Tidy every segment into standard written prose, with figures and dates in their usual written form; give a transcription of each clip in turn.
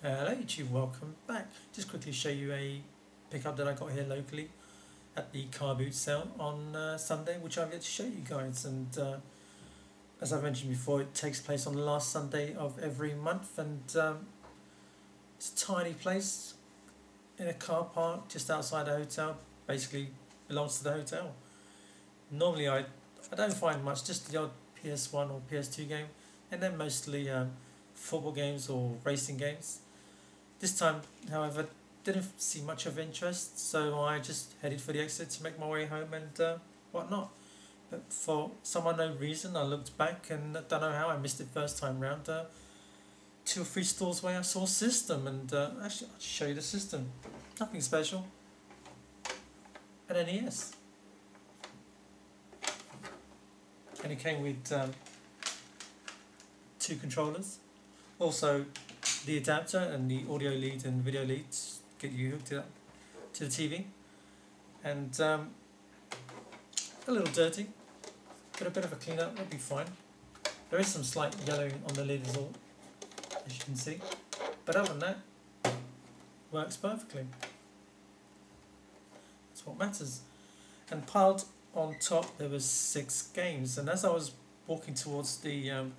Hello YouTube, welcome back. Just quickly show you a pickup that I got here locally at the CarBoot sale on Sunday, which I'll get to show you guys. And as I mentioned before, it takes place on the last Sunday of every month, and it's a tiny place in a car park just outside a hotel. Basically belongs to the hotel. Normally I don't find much, just the odd PS1 or PS2 game, and then mostly football games or racing games. This time, however, didn't see much of interest, so I just headed for the exit to make my way home and whatnot. But for some unknown reason, I looked back and I don't know how I missed it first time round. 2 or 3 stores away, I saw System, and actually, I'll show you the System. Nothing special. An NES. And it came with 2 controllers. Also, the adapter and the audio lead and video leads get you hooked up to the TV. And a little dirty, but a bit of a clean up, that'll be fine. There is some slight yellowing on the lid as well, as you can see. But other than that, works perfectly. That's what matters. And piled on top there was 6 games, and as I was walking towards the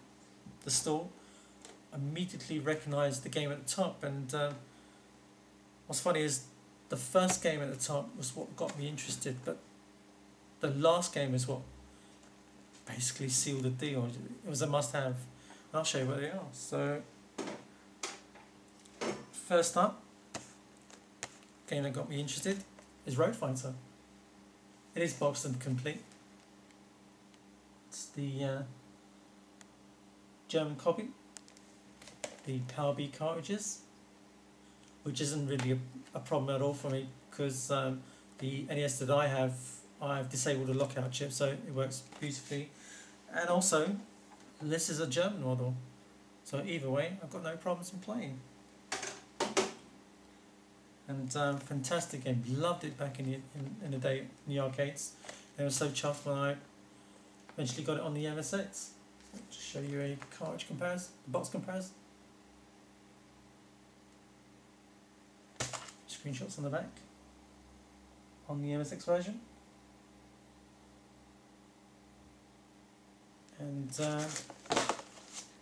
store, I immediately recognised the game at the top. And what's funny is the first game at the top was what got me interested, but the last game is what basically sealed the deal. It was a must-have, and I'll show you what they are. So first up, game that got me interested is Road Fighter. It is boxed and complete. It's the German copy, the Power B cartridges, which isn't really a problem at all for me, because the NES that I've disabled the lockout chip, so it works beautifully. And also, this is a German model, so either way, I've got no problems in playing. And fantastic game, loved it back in the day in the arcades. I was so chuffed when I eventually got it on the MSX. So just show you a cartridge comparison, box comparison. Screenshots on the back on the MSX version, and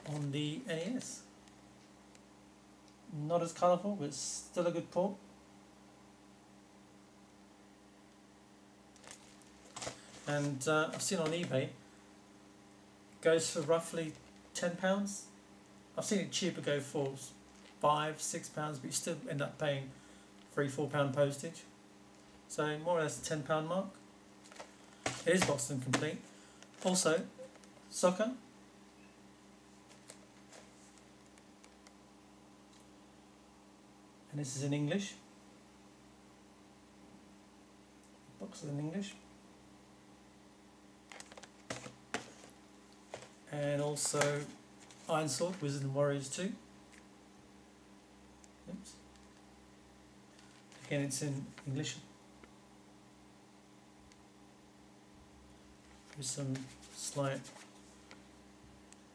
on the NES. Not as colourful, but still a good port. And I've seen on eBay, goes for roughly £10. I've seen it cheaper go for £5, £6, but you still end up paying £3–4 postage. So more or less the £10 mark. It is boxed and complete. Also, soccer. And this is in English. Box is in English. And also Iron Sword, Wizards and Warriors 2. Oops. Again, it's in English. There's some slight.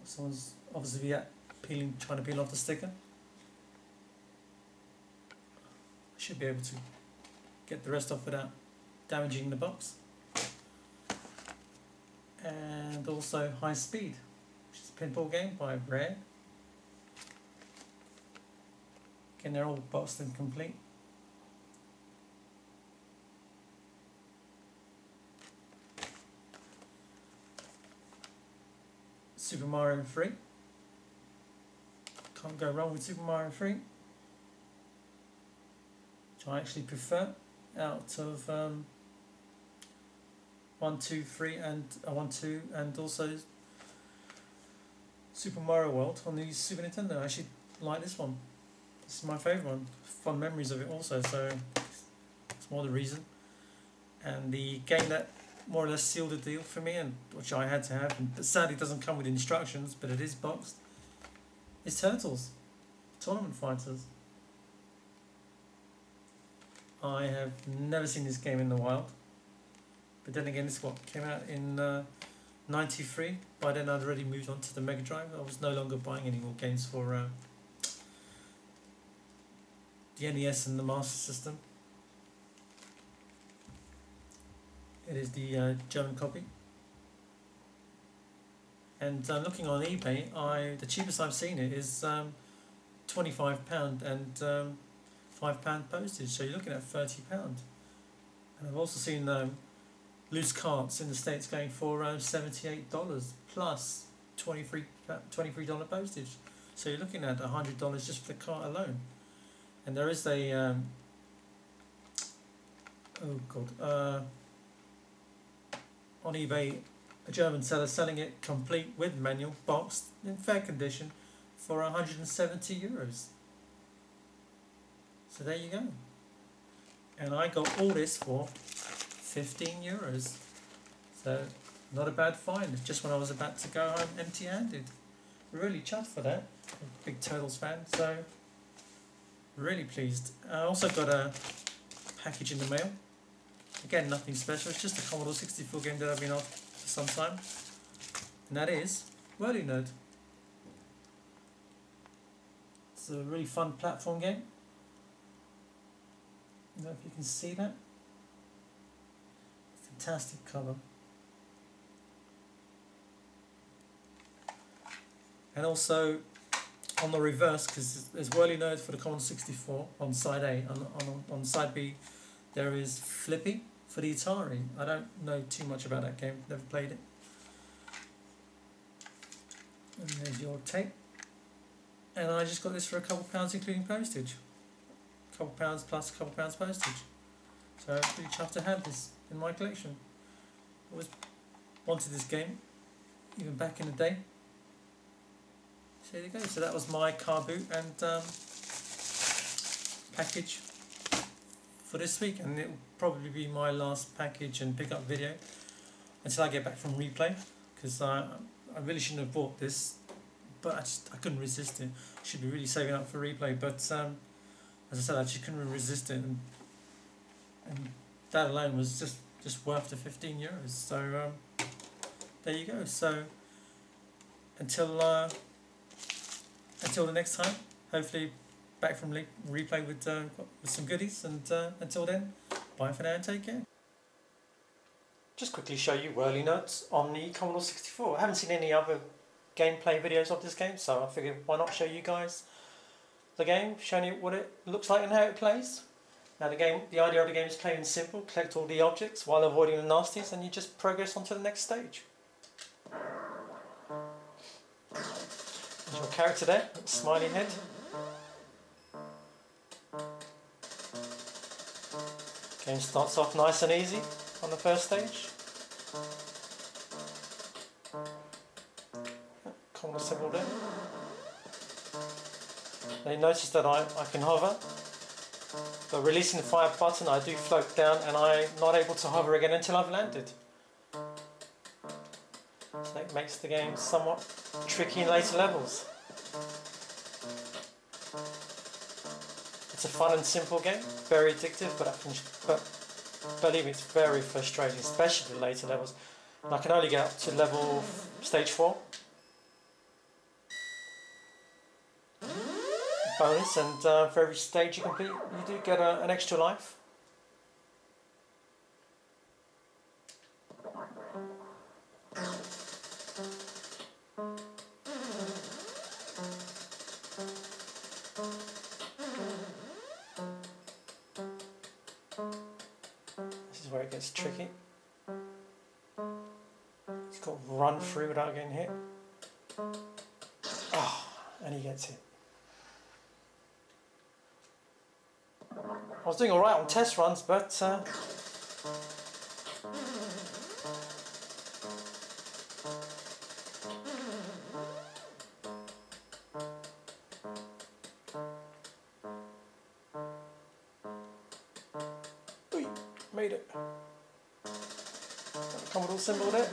Someone's obviously trying to peel off the sticker. I should be able to get the rest off without damaging the box. And also High Speed, which is a pinball game by Rare. Again, they're all boxed and complete. Super Mario 3. Can't go wrong with Super Mario 3. Which I actually prefer out of 1, 2, 3 and 1, 2, and also Super Mario World on the Super Nintendo. I actually like this one. This is my favourite one. Fond memories of it also, so it's more the reason. And the game that more or less sealed the deal for me, and which I had to have, and sadly doesn't come with instructions, but it is boxed, is Turtles, Tournament Fighters. I have never seen this game in the wild, but then again, this came out in '93. By then I'd already moved on to the Mega Drive. I was no longer buying any more games for the NES and the Master System. It is the German copy. And looking on eBay, the cheapest I've seen it is £25 and £5 postage. So you're looking at £30. And I've also seen loose carts in the States going for around $78 plus $23 postage. So you're looking at $100 just for the cart alone. And there is a on eBay, a German seller selling it complete with manual, boxed, in fair condition, for €170. So there you go. And I got all this for €15. So not a bad find, just when I was about to go home empty-handed. Really chuffed for that. Big Turtles fan, so really pleased. I also got a package in the mail. Again, nothing special, it's just a Commodore 64 game that I've been off for some time. And that is Whirly Nerd. It's a really fun platform game. I don't know if you can see that. Fantastic cover. And also on the reverse, because there's Whirly Nerd for the Commodore 64 on side A, on side B there is Flippy for the Atari. I don't know too much about that game, never played it. And there's your tape. And I just got this for a couple pounds including postage. A couple pounds plus a couple pounds postage. So I'm pretty chuffed to have this in my collection. I always wanted this game, even back in the day. So there you go. So that was my CarBoot and package for this week, and it will probably be my last package and pickup video until I get back from replay, because I really shouldn't have bought this, but I couldn't resist it. I should be really saving up for replay, but as I said, I just couldn't resist it, and that alone was just worth the €15. So there you go. So until the next time, hopefully back from replay with some goodies, and until then, bye for now and take care. Just quickly show you Whirly Nerds on the Commodore 64. I haven't seen any other gameplay videos of this game, so I figured why not show you guys the game, showing you what it looks like and how it plays. Now the idea of the game is plain and simple: collect all the objects while avoiding the nasties, and you just progress on to the next stage. There's your character there, smiley head. Game starts off nice and easy on the first stage. Commodore symbol there. Now you notice that I can hover, but releasing the fire button I do float down, and I'm not able to hover again until I've landed. So that makes the game somewhat tricky in later levels. It's a fun and simple game, very addictive, but believe me, it's very frustrating, especially the later levels. And I can only get up to stage 4. Bonus, and for every stage you complete, you do get an extra life. This is where it gets tricky. He's got to run through without getting hit. Oh, and he gets hit. I was doing alright on test runs, but made it. Got the Commodore symbol there.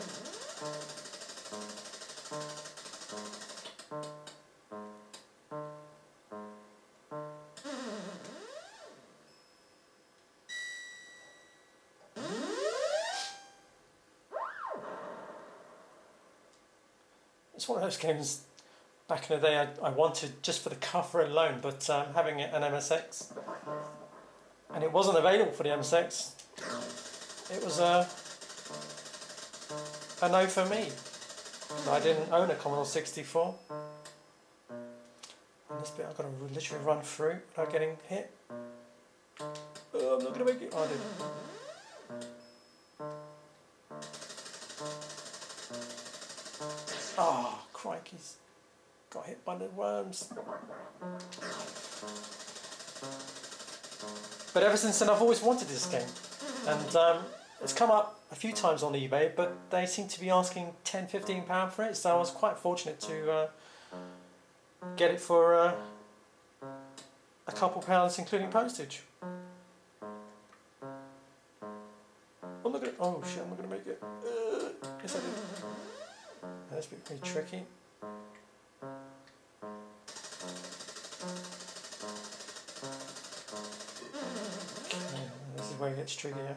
It's one of those games Back in the day, I wanted just for the cover alone, but having an MSX, and it wasn't available for the MSX. It was a no for me. I didn't own a Commodore 64. And this bit I've got to literally run through without getting hit. Oh, I'm not going to make it. Oh, I did. Oh, crikeys. Got hit by the worms. But ever since then I've always wanted this game. And it's come up a few times on eBay, but they seem to be asking £10–15 for it, so I was quite fortunate to get it for a couple pounds including postage. I'm not gonna, oh shit, I'm not going to make it. Yes I did. That's been pretty tricky. Okay, this is where it gets trickier.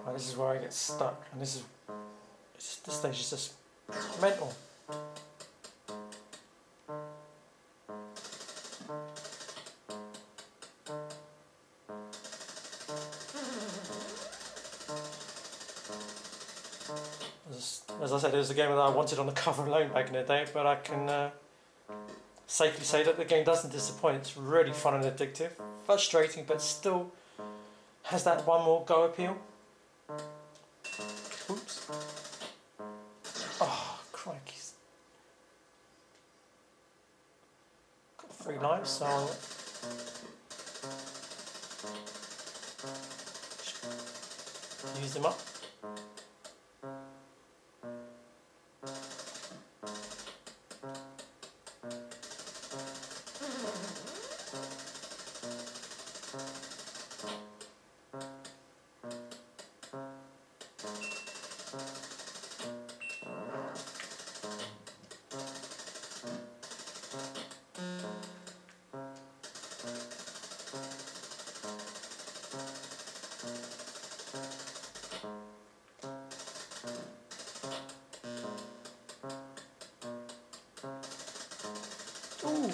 Right, this is where I get stuck, and this stage is just mental. As I said, it was a game that I wanted on the cover alone back in the day, but I can safely say that the game doesn't disappoint. It's really fun and addictive, frustrating, but still has that one more go appeal. Oops. Oh, crikeys. Got 3 lives, so I'll use them up. Ooh.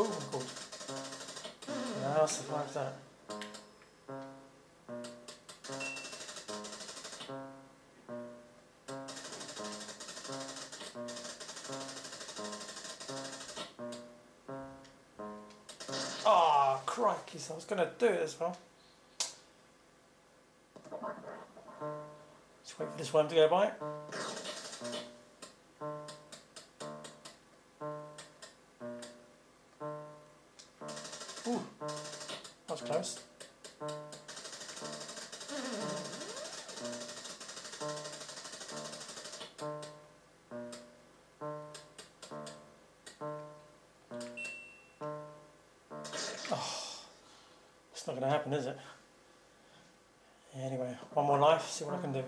Oh, good. Now I survived that. Ah, crikeys, I was going to do it as well. Just wait for this one to go by. Ooh, that was close. Oh, it's not going to happen, is it? Anyway, one more life, see what I can do.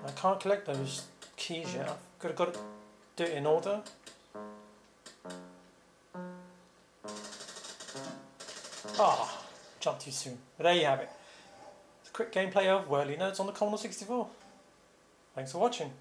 I can't collect those keys yet. I've got to do it in order. Ah, jumped too soon. But there you have it. It's a quick gameplay of Whirly Nerds on the Commodore 64. Thanks for watching.